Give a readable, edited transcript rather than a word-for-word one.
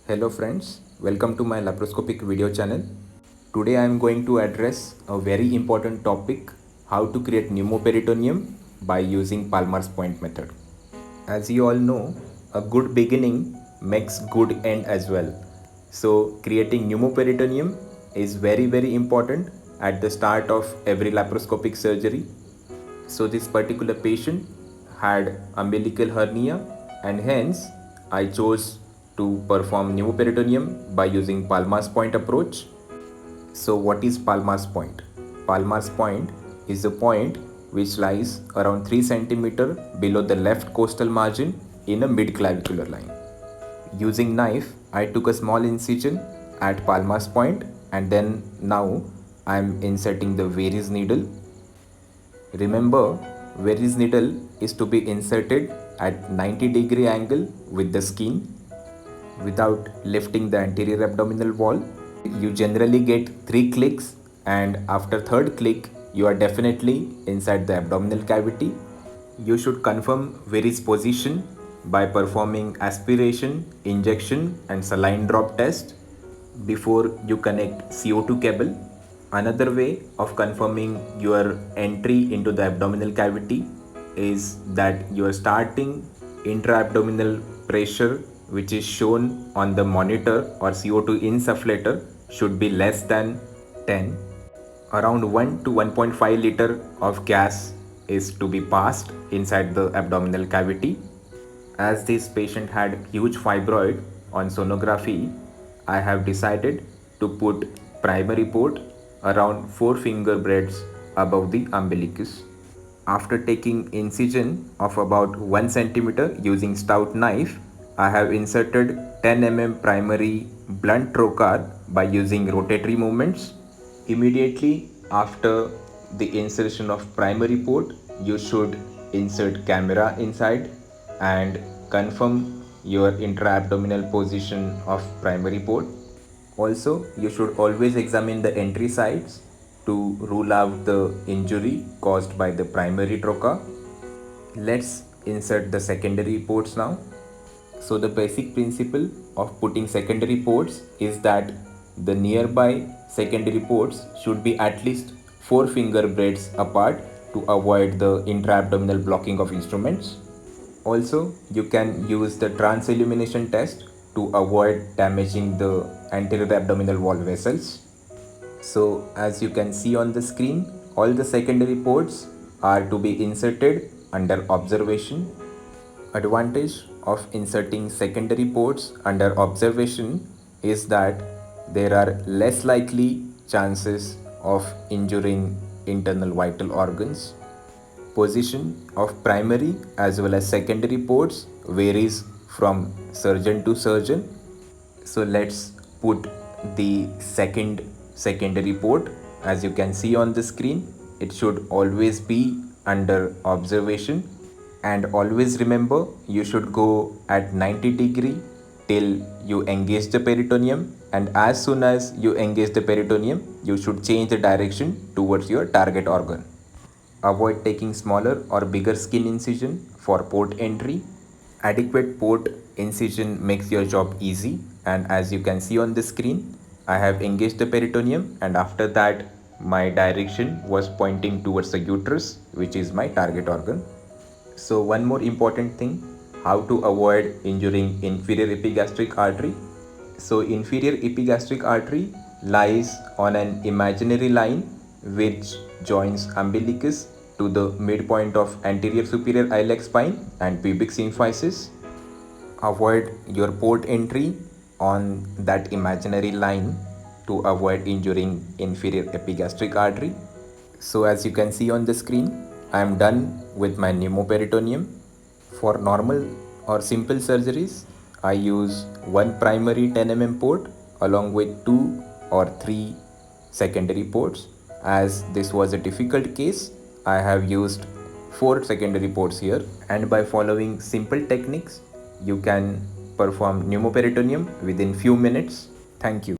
Hello friends, welcome to my laparoscopic video channel. Today I am going to address a very important topic, how to create pneumoperitoneum by using Palmer's point method. As you all know, a good beginning makes good end as well. So creating pneumoperitoneum is very important at the start of every laparoscopic surgery. So this particular patient had umbilical hernia and hence I chose to perform pneumoperitoneum by using Palmer's point approach. So what is Palmer's point? Palmer's point is a point which lies around 3 cm below the left costal margin in a midclavicular line. Using knife, I took a small incision at Palmer's point and then now I am inserting the Veress needle. Remember, Veress needle is to be inserted at 90-degree angle with the skin without lifting the anterior abdominal wall. You generally get 3 clicks and after third click you are definitely inside the abdominal cavity. You should confirm Veress position by performing aspiration, injection and saline drop test before you connect CO2 cable. Another way of confirming your entry into the abdominal cavity is that you are starting intra-abdominal pressure which is shown on the monitor or CO2 insufflator should be less than 10. Around 1 to 1.5 liter of gas is to be passed inside the abdominal cavity. As this patient had huge fibroid on sonography, I have decided to put primary port around 4 finger breadths above the umbilicus. After taking incision of about 1 cm using stout knife, I have inserted 10 mm primary blunt trocar by using rotatory movements. Immediately after the insertion of primary port, you should insert camera inside and confirm your intra-abdominal position of primary port. Also, you should always examine the entry sites to rule out the injury caused by the primary trocar. Let's insert the secondary ports now. So the basic principle of putting secondary ports is that the nearby secondary ports should be at least 4 finger breadths apart to avoid the intra-abdominal blocking of instruments. Also, you can use the trans-illumination test to avoid damaging the anterior abdominal wall vessels. So as you can see on the screen, all the secondary ports are to be inserted under observation. Advantage of inserting secondary ports under observation is that there are less likely chances of injuring internal vital organs. Position of primary as well as secondary ports varies from surgeon to surgeon. So let's put the secondary port. As you can see on the screen, it should always be under observation, and always remember you should go at 90-degree till you engage the peritoneum, and as soon as you engage the peritoneum you should change the direction towards your target organ. Avoid taking smaller or bigger skin incision for port entry. Adequate port incision makes your job easy, and as you can see on the screen, I have engaged the peritoneum and after that my direction was pointing towards the uterus, which is my target organ. So one more important thing, how to avoid injuring inferior epigastric artery. So inferior epigastric artery lies on an imaginary line which joins umbilicus to the midpoint of anterior superior iliac spine and pubic symphysis. Avoid your port entry on that imaginary line to avoid injuring inferior epigastric artery. So as you can see on the screen, I am done with my pneumoperitoneum. For normal or simple surgeries, I use one primary 10 mm port along with 2 or 3 secondary ports. As this was a difficult case, I have used 4 secondary ports here, and by following simple techniques, you can perform pneumoperitoneum within few minutes. Thank you.